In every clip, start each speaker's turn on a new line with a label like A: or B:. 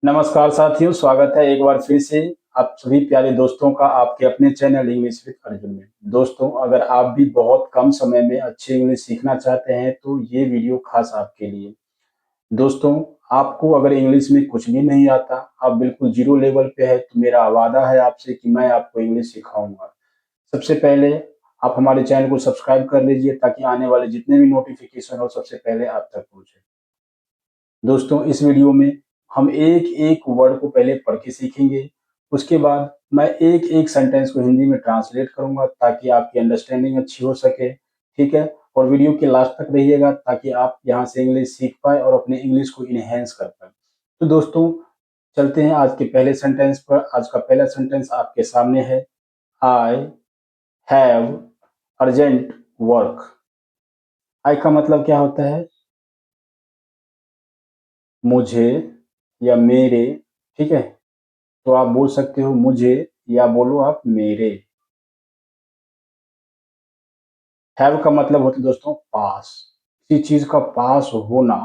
A: नमस्कार साथियों, स्वागत है एक बार फिर से आप सभी प्यारे दोस्तों का आपके अपने चैनल इंग्लिश विद अर्जुन में। दोस्तों, अगर आप भी बहुत कम समय में अच्छी इंग्लिश सीखना चाहते हैं तो ये वीडियो खास आपके लिए। दोस्तों, आपको अगर इंग्लिश में कुछ भी नहीं आता, आप बिल्कुल जीरो लेवल पे है, तो मेरा वादा है आपसे कि मैं आपको इंग्लिश सिखाऊंगा। सबसे पहले आप हमारे चैनल को सब्सक्राइब कर लीजिए ताकि आने वाले जितने भी नोटिफिकेशन हो सबसे पहले आप तक पहुंचे। दोस्तों, इस वीडियो में हम एक एक वर्ड को पहले पढ़ के सीखेंगे। उसके बाद मैं एक एक सेंटेंस को हिंदी में ट्रांसलेट करूंगा ताकि आपकी अंडरस्टैंडिंग अच्छी हो सके। ठीक है? और वीडियो के लास्ट तक रहिएगा ताकि आप यहाँ से इंग्लिश सीख पाए और अपने इंग्लिश को इनहेंस कर पाए। तो दोस्तों, चलते हैं आज के पहले सेंटेंस पर। आज का पहला सेंटेंस आपके सामने है। I have urgent work. I का मतलब क्या होता है? मुझे या मेरे। ठीक है? तो आप बोल सकते हो मुझे या बोलो आप मेरे। हैव का मतलब होता है दोस्तों पास। किसी चीज का पास होना,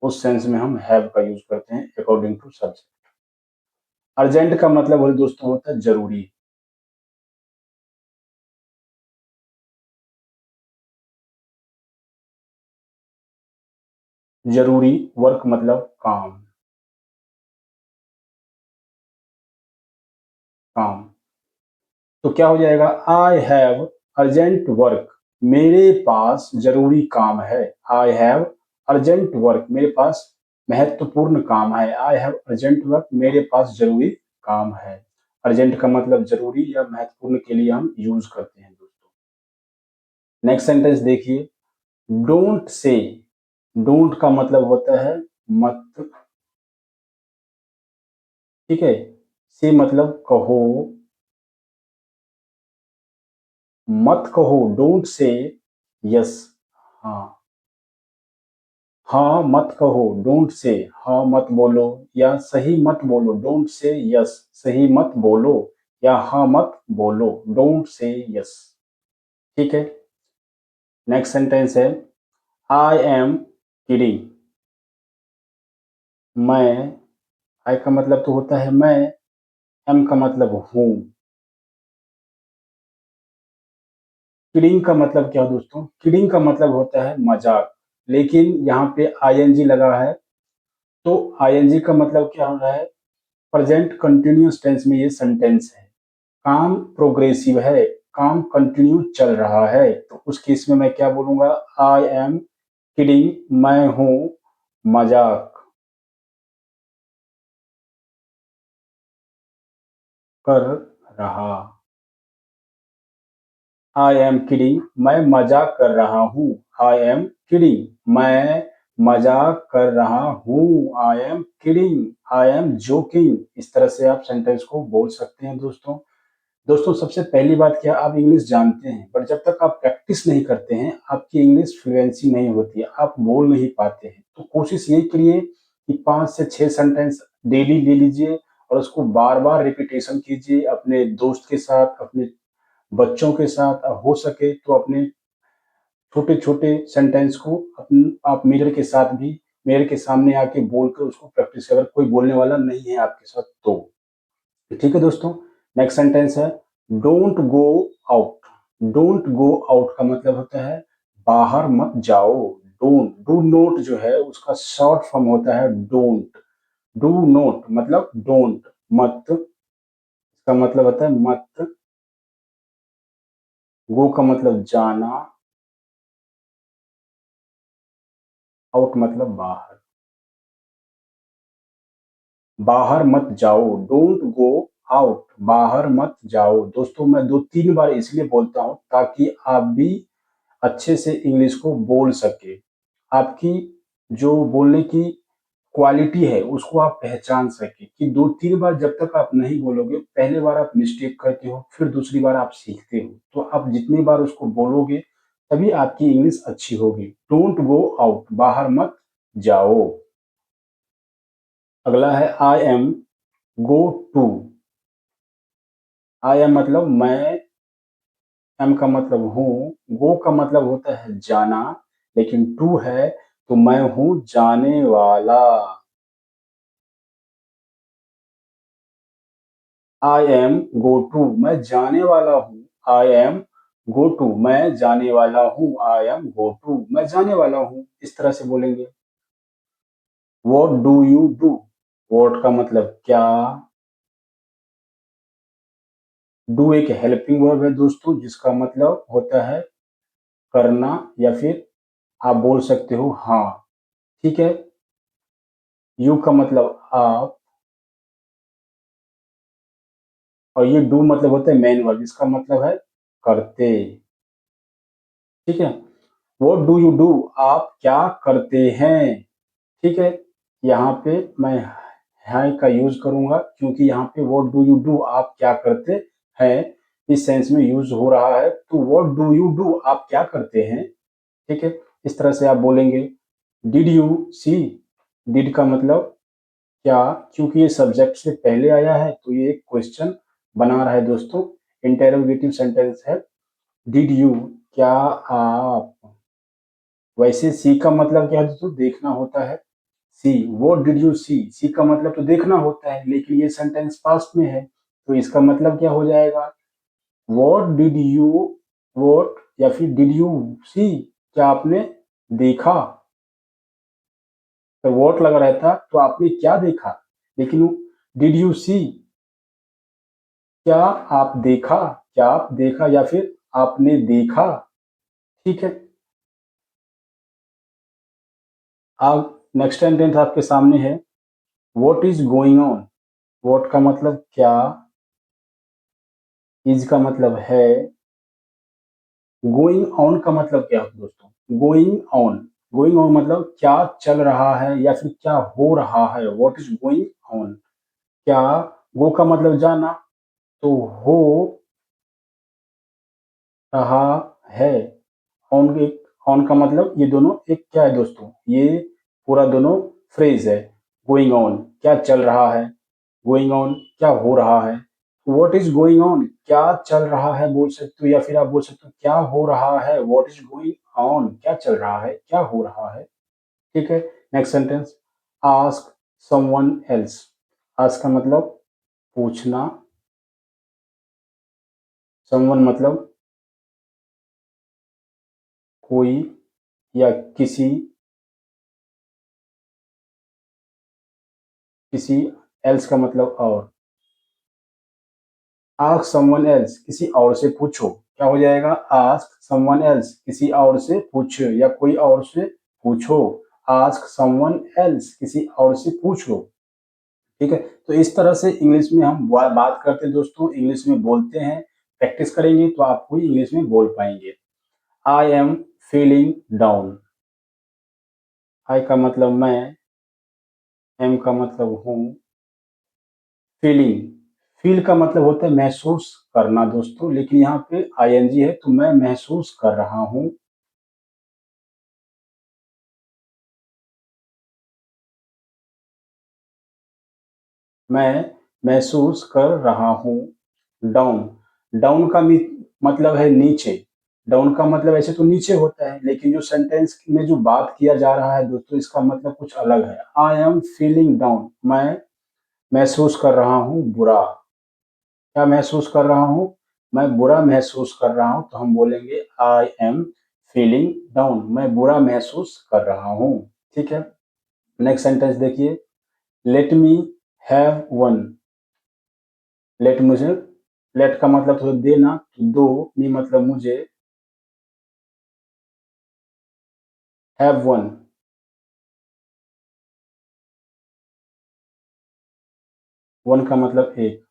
A: उस सेंस में हम हैव का यूज करते हैं अकॉर्डिंग टू सब्जेक्ट। अर्जेंट का मतलब होता है दोस्तों होता है जरूरी। जरूरी वर्क मतलब काम। काम। तो क्या हो जाएगा? आई हैव अर्जेंट वर्क। मेरे पास जरूरी काम है। I have urgent work. मेरे पास महत्वपूर्ण काम है। I have urgent work. मेरे पास जरूरी काम है। अर्जेंट का मतलब जरूरी या महत्वपूर्ण के लिए हम यूज करते हैं दोस्तों। नेक्स्ट सेंटेंस देखिए। Don't say. डोंट का मतलब होता है मत। ठीक है? से मतलब कहो। मत कहो। Don't say yes. हाँ। हाँ मत कहो। Don't say. हाँ मत बोलो या सही मत बोलो। Don't say yes. सही मत बोलो या हाँ मत बोलो। Don't say yes. ठीक है? नेक्स्ट सेंटेंस है। I am kidding. मैं। आई का मतलब तो होता है मैं। एम का मतलब हूँ। किडिंग का मतलब क्या है दोस्तों? किडिंग का मतलब होता है मजाक। लेकिन यहाँ पे आईएनजी लगा है। तो आईएनजी का मतलब क्या हो रहा है? प्रेजेंट कंटिन्यूअस टेंस में ये सेंटेंस है। काम प्रोग्रेसिव है। काम कंटिन्यू चल रहा है, तो उस केस में मैं क्या बोलूंगा? I am kidding. मैं हूं मजाक कर रहा। I am kidding. मैं मजाक कर रहा हूँ। I am kidding. मैं मजाक कर रहा हूँ। I am kidding. I am joking. इस तरह से आप सेंटेंस को बोल सकते हैं दोस्तों। दोस्तों, सबसे पहली बात क्या, आप इंग्लिश जानते हैं पर जब तक आप प्रैक्टिस नहीं करते हैं आपकी इंग्लिश फ्लुएंसी नहीं होती है, आप बोल नहीं पाते हैं। तो कोशिश यही करिए कि 5 से 6 सेंटेंस डेली ले लीजिए और उसको बार बार रिपीटेशन कीजिए अपने दोस्त के साथ, अपने बच्चों के साथ। हो सके तो अपने छोटे छोटे सेंटेंस को आप मिरर के साथ भी, मिरर के सामने आके बोलकर उसको प्रैक्टिस, अगर कोई बोलने वाला नहीं है आपके साथ तो। ठीक है दोस्तों? नेक्स्ट सेंटेंस है। Don't go out. Don't go out का मतलब होता है बाहर मत जाओ। डोंट, डू नोट जो है उसका शॉर्ट फॉर्म होता है डोंट। डू नोट मतलब डोंट, मत। इसका मतलब होता है मत। गो का मतलब जाना। आउट मतलब बाहर। बाहर मत जाओ। Don't go out. बाहर मत जाओ। दोस्तों, मैं 2-3 बार इसलिए बोलता हूं ताकि आप भी अच्छे से इंग्लिश को बोल सके। आपकी जो बोलने की क्वालिटी है उसको आप पहचान सके कि 2-3 बार जब तक आप नहीं बोलोगे, पहले बार आप मिस्टेक करते हो, फिर दूसरी बार आप सीखते हो, तो आप जितनी बार उसको बोलोगे तभी आपकी इंग्लिश अच्छी होगी। डोंट गो आउट, बाहर मत जाओ। अगला है I am go to. I am मतलब मैं। एम का मतलब हूँ। गो का मतलब होता है जाना। लेकिन टू है तो मैं हूँ जाने वाला। आई एम गो टू, मैं जाने वाला हूँ। आई एम गो टू, मैं जाने वाला हूँ। आई एम गो टू, मैं जाने वाला हूँ। इस तरह से बोलेंगे। What do you do, what का मतलब क्या, डू एक हेल्पिंग वर्ब है दोस्तों, जिसका मतलब होता है करना, या फिर आप बोल सकते हो हाँ। ठीक है। यू का मतलब आप, और ये डू मतलब होता है मेन वर्ब, इसका मतलब है करते। ठीक है। व्हाट डू यू डू, आप क्या करते हैं। ठीक है। यहाँ पे मैं है का यूज करूंगा, क्योंकि यहाँ पे व्हाट डू यू डू आप क्या करते हैं इस सेंस में यूज हो रहा है। तो व्हाट डू यू डू आप क्या करते हैं। ठीक है। इस तरह से आप बोलेंगे। डिड यू सी, डिड का मतलब क्या, क्योंकि ये सब्जेक्ट से पहले आया है तो ये एक क्वेश्चन बना रहा है दोस्तों। इंटेरोगेटिव सेंटेंस है। डिड यू, क्या आप। वैसे सी का मतलब क्या है दोस्तों, देखना होता है। सी, व्हाट डिड यू सी, सी का मतलब तो देखना होता है, लेकिन ये सेंटेंस पास्ट में है, तो इसका मतलब क्या हो जाएगा, व्हाट डिड यू, व्हाट या फिर डिड यू सी, क्या आपने देखा। तो व्हाट लगा रहता तो आपने क्या देखा, लेकिन डिड यू सी, क्या आप देखा, क्या आप देखा या फिर आपने देखा। ठीक है। अब नेक्स्ट सेंटेंस आपके सामने है। What is going on, what का मतलब क्या, इज का मतलब है, गोइंग ऑन का मतलब क्या है दोस्तों, गोइंग ऑन, गोइंग ऑन मतलब क्या चल रहा है या फिर क्या हो रहा है। व्हाट इज गोइंग ऑन, क्या, गो का मतलब जाना, तो हो रहा है। ऑन, एक ऑन का मतलब, ये दोनों एक क्या है दोस्तों, ये पूरा दोनों फ्रेज है। गोइंग ऑन क्या चल रहा है, गोइंग ऑन क्या हो रहा है। व्हाट इज गोइंग ऑन क्या चल रहा है बोल सकते हो, या फिर आप बोल सकते हो क्या हो रहा है। व्हाट इज गोइंग ऑन क्या चल रहा है, क्या हो रहा है। ठीक है। Next sentence. Ask someone else, ask का मतलब पूछना, समवन मतलब कोई या किसी, किसी, एल्स का मतलब और। आस्क समवन एल्स किसी और से पूछो, क्या हो जाएगा, आस्क समवन एल्स किसी और से पूछो या कोई और से पूछो। आस्क समवन एल्स किसी और से पूछो। ठीक है। तो इस तरह से इंग्लिश में हम बात करते हैं दोस्तों, इंग्लिश में बोलते हैं। प्रैक्टिस करेंगे तो आप भी इंग्लिश में बोल पाएंगे। आई एम फीलिंग डाउन, आई का मतलब मैं, एम का मतलब हूँ, फीलिंग, फील का मतलब होता है महसूस करना दोस्तों, लेकिन यहाँ पे आईएनजी है तो मैं महसूस कर रहा हूँ। मैं महसूस कर रहा हूँ। डाउन, डाउन का मतलब है नीचे। डाउन का मतलब ऐसे तो नीचे होता है, लेकिन जो सेंटेंस में जो बात किया जा रहा है दोस्तों, इसका मतलब कुछ अलग है। आई एम फीलिंग डाउन, मैं महसूस कर रहा हूँ बुरा। क्या महसूस कर रहा हूँ, मैं बुरा महसूस कर रहा हूँ, तो हम बोलेंगे आई एम फीलिंग डाउन, मैं बुरा महसूस कर रहा हूँ। ठीक है। नेक्स्ट सेंटेंस देखिए। Let me have one, let मुझे, लेट का मतलब तो देना, तो दो, मी मतलब मुझे, हैव वन, वन का मतलब एक,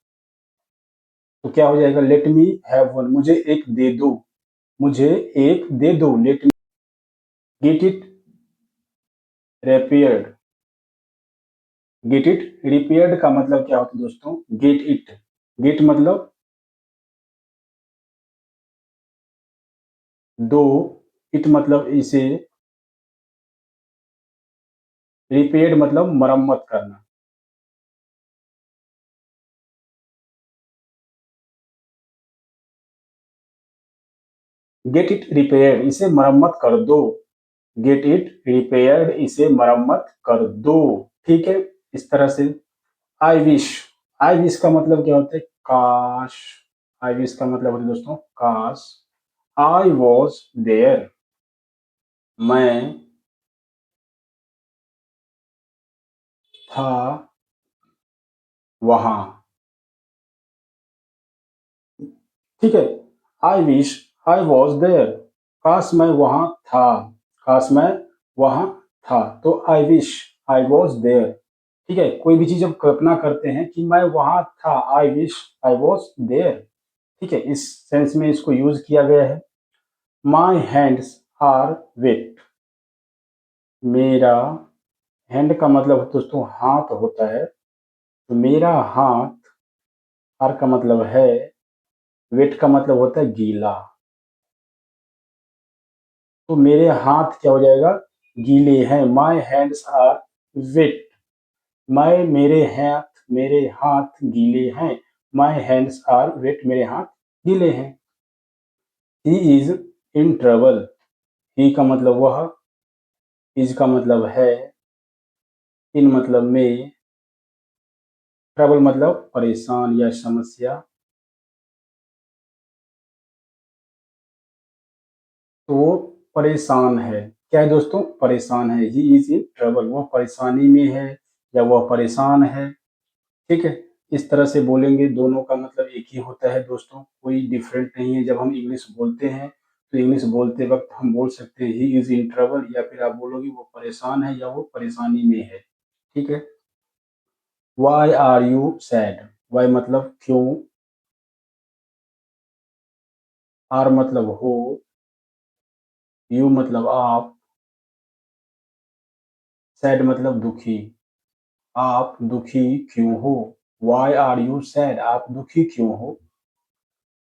A: तो क्या हो जाएगा, लेट मी हैव वन, मुझे एक दे दो, मुझे एक दे दो। Let me get it repaired, get it repaired का मतलब क्या होता है दोस्तों, गेट इट, गेट मतलब दो, इट मतलब इसे, रिपेयर्ड मतलब मरम्मत करना। गेट इट रिपेयर्ड इसे मरम्मत कर दो, गेट इट रिपेयर्ड इसे मरम्मत कर दो। ठीक है। इस तरह से आई विश, आई विश का मतलब क्या होता है, काश, आई विश का मतलब होता है दोस्तों काश, आई वॉज देयर, मैं था वहां। ठीक है, I wish I was there, काश मैं वहां था, काश मैं वहां था, तो I wish I was there. ठीक है, कोई भी चीज हम कल्पना करते हैं कि मैं वहां था, I wish I was there. ठीक है, इस सेंस में इसको यूज किया गया है। माई हैंड्स आर वेट, मेरा हैंड का मतलब दोस्तों हाथ होता है, तो मेरा हाथ, आर का मतलब है, वेट का मतलब होता है गीला, तो मेरे हाथ क्या हो जाएगा, गीले हैं। माई हैंड्स आर वेट, मैं मेरे हाथ गीले हैं। माई हैंड्स आर वेट, मेरे हाथ गीले हैं। ही इज इन ट्रबल, ही का मतलब वह, इज का मतलब है, इन मतलब में, ट्रबल मतलब परेशान या समस्या, तो वो परेशान है। क्या है दोस्तों, परेशान है। ही इज इन ट्रबल, वह परेशानी में है या वह परेशान है। ठीक है, इस तरह से बोलेंगे, दोनों का मतलब एक ही होता है दोस्तों, कोई डिफरेंट नहीं है। जब हम इंग्लिश बोलते हैं तो इंग्लिश बोलते वक्त हम बोल सकते हैं ही इज इन ट्रबल, या फिर आप बोलोगे वो परेशान है या वो परेशानी में है। ठीक है, why are you sad, why मतलब क्यों, आर मतलब हो, यू मतलब आप, सैड मतलब दुखी, आप दुखी क्यों हो। वाई आर यू सैड, आप दुखी क्यों हो।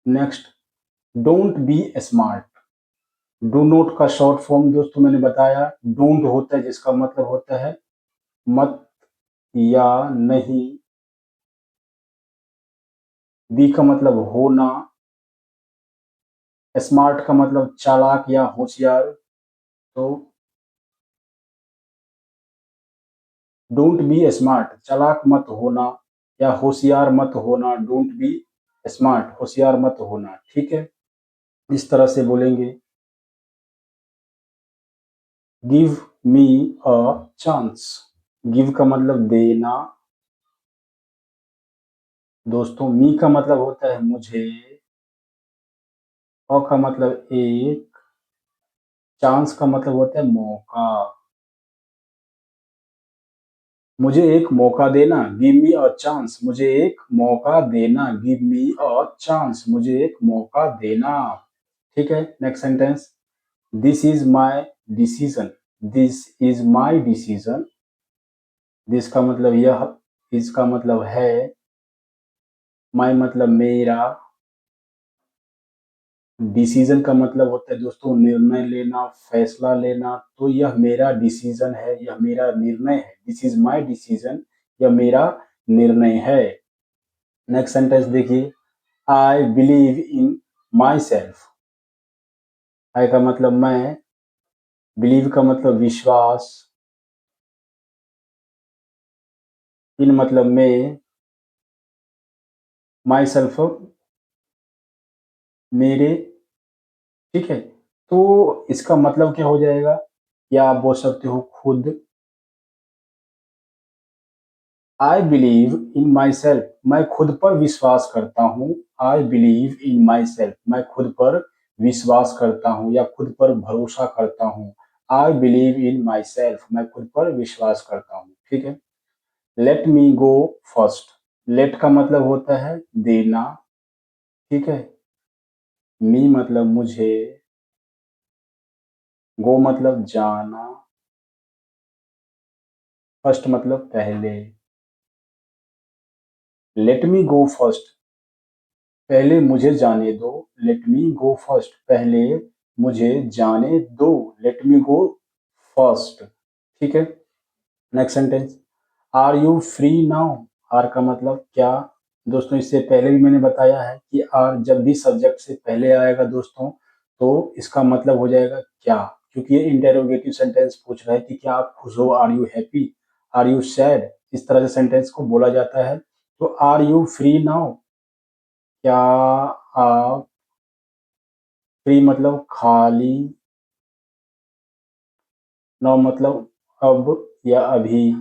A: Next, don't be smart, do not का शॉर्ट फॉर्म दोस्तों मैंने बताया, डोंट होता है जिसका मतलब होता है मत या नहीं, बी का मतलब होना, स्मार्ट का मतलब चालाक या होशियार, तो डोंट बी स्मार्ट, चालाक मत होना या होशियार मत होना, डोंट बी स्मार्ट, होशियार मत होना। ठीक है, इस तरह से बोलेंगे। Give me a chance, give का मतलब देना दोस्तों, मी का मतलब होता है मुझे, अ का मतलब एक, चांस का मतलब होता है मौका, मुझे एक मौका देना, गिव मी अ चांस, मुझे एक मौका देना, गिव मी अ चांस, मुझे एक मौका देना। ठीक है, next sentence, this is my decision, this is my decision, this का मतलब यह, इसका मतलब है, माई मतलब मेरा, डिसीजन का मतलब होता है दोस्तों निर्णय लेना, फैसला लेना, तो यह मेरा डिसीजन है, यह मेरा निर्णय है, दिस इज माई डिसीजन, यह मेरा निर्णय है। नेक्स्ट सेंटेंस देखिए, I believe in my self, आई का मतलब मैं, बिलीव का मतलब विश्वास, इन मतलब में, माई सेल्फ मेरे। ठीक है, तो इसका मतलब क्या हो जाएगा, या आप बोल सकते हो खुद, I believe in my self, मैं खुद पर विश्वास करता हूँ। I believe in my self, मैं खुद पर विश्वास करता हूँ या खुद पर भरोसा करता हूँ। I believe in my self, मैं खुद पर विश्वास करता हूँ। ठीक है, लेट मी गो फर्स्ट, लेट का मतलब होता है देना। ठीक है, मी मतलब मुझे, गो मतलब जाना, फर्स्ट मतलब पहले। लेट मी गो फर्स्ट, पहले मुझे जाने दो, लेट मी गो फर्स्ट, पहले मुझे जाने दो, लेट मी गो फर्स्ट। ठीक है, next sentence, are you free now, are का मतलब क्या, दोस्तों इससे पहले भी मैंने बताया है कि आर जब भी सब्जेक्ट से पहले आएगा दोस्तों, तो इसका मतलब हो जाएगा क्या, क्योंकि ये इंटेरोगेटिव सेंटेंस पूछ रहा है कि क्या आप खुश हो, are you happy, are you sad, इस तरह से सेंटेंस को बोला जाता है। तो आर यू फ्री नाउ, क्या आप फ्री मतलब खाली, नाउ मतलब अब या अभी।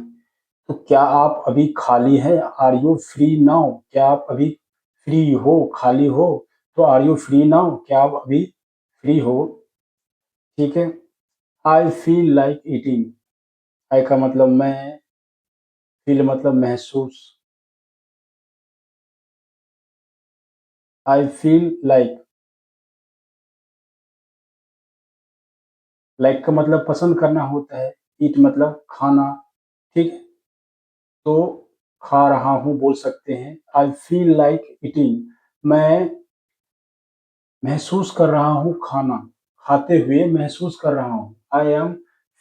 A: तो क्या आप अभी खाली हैं? Are you free now? क्या आप अभी फ्री हो, खाली हो? तो आर यू फ्री नाउ? क्या आप अभी फ्री हो? ठीक है। I feel like eating. I का मतलब मैं, फील मतलब महसूस। आई फील लाइक, लाइक का मतलब पसंद करना होता है, ईट मतलब खाना। ठीक है, तो खा रहा हूँ बोल सकते हैं। आई फील लाइक ईटिंग, मैं महसूस कर रहा हूँ खाना, खाते हुए महसूस कर रहा हूँ। I am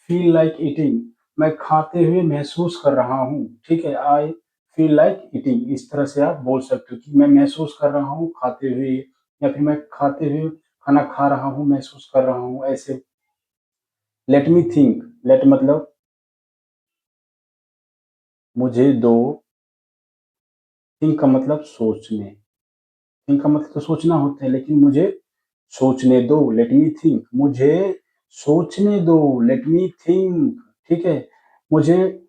A: feel like eating, मैं खाते हुए महसूस कर रहा हूँ। ठीक है, आई फील लाइक ईटिंग, इस तरह से आप बोल सकते हो कि मैं महसूस कर रहा हूँ खाते हुए, या फिर मैं खाते हुए खाना खा रहा हूँ, महसूस कर रहा हूँ, ऐसे। लेट मी थिंक, लेट मतलब मुझे दो, थिंक का मतलब सोचने। थिंक का मतलब तो सोचना होता है, लेकिन मुझे सोचने दो, लेट मी थिंक, मुझे सोचने दो, लेट मी थिंक। ठीक है, मुझे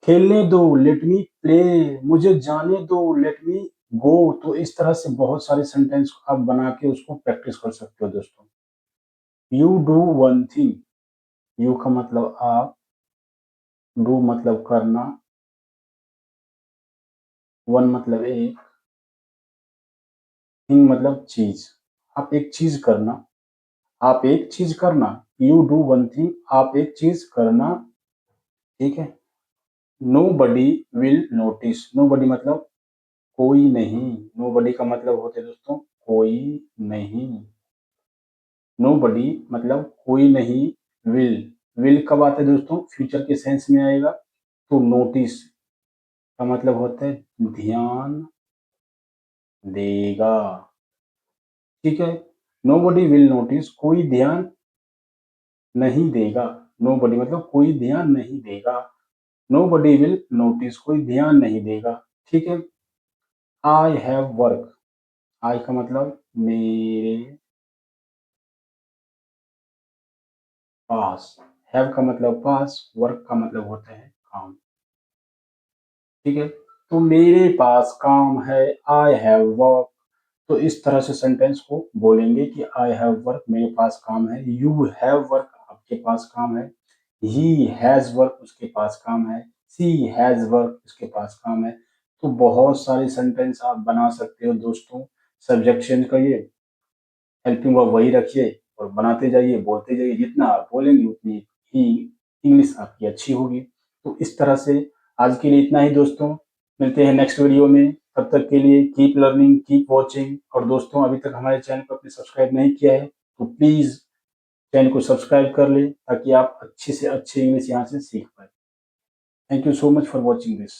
A: खेलने दो, लेट मी प्ले, मुझे जाने दो, लेट मी गो। तो इस तरह से बहुत सारे सेंटेंस आप बना के उसको प्रैक्टिस कर सकते हो दोस्तों। You do one thing, you का मतलब आप, डू मतलब करना, वन मतलब एक, थिंग मतलब चीज। आप एक चीज करना, आप एक चीज करना, यू डू वन थिंग, आप एक चीज करना। ठीक है। Nobody will notice, nobody मतलब कोई नहीं। नो बडी का मतलब होते हैं दोस्तों कोई नहीं। नो बडी मतलब कोई नहीं। विल, विल कब आता है दोस्तों? फ्यूचर के सेंस में आएगा। तो नोटिस का मतलब होता है ध्यान देगा। ठीक है, नो बडी विल नोटिस, कोई ध्यान नहीं देगा। नो बडी मतलब कोई ध्यान नहीं देगा। नो बडी विल नोटिस, कोई ध्यान नहीं देगा। ठीक है। आई हैव वर्क, आई का मतलब मेरे पास, हैव का मतलब पास, वर्क का मतलब होता है काम। ठीक है, तो मेरे पास काम है, आई हैव वर्क। तो इस तरह से सेंटेंस को बोलेंगे कि आई हैव वर्क, मेरे पास काम है। यू हैव वर्क, आपके पास काम है। ही हैज वर्क, उसके पास काम है। सी हैज वर्क, उसके पास काम है। तो बहुत सारे सेंटेंस आप बना सकते हो दोस्तों। सब्जेक्ट चेंज करिए, हेल्पिंग वर्ब वही रखिए, और बनाते जाइए, बोलते जाइए। जितना आप बोलेंगे उतनी ही इंग्लिश आपकी अच्छी होगी। तो इस तरह से आज के लिए इतना ही दोस्तों। मिलते हैं नेक्स्ट वीडियो में। तब तक के लिए कीप लर्निंग, कीप वॉचिंग। और दोस्तों, अभी तक हमारे चैनल को आपने सब्सक्राइब नहीं किया है तो प्लीज चैनल को सब्सक्राइब कर ले, ताकि आप अच्छे से अच्छे इंग्लिश यहाँ से सीख पाए। Thank you so much for watching this.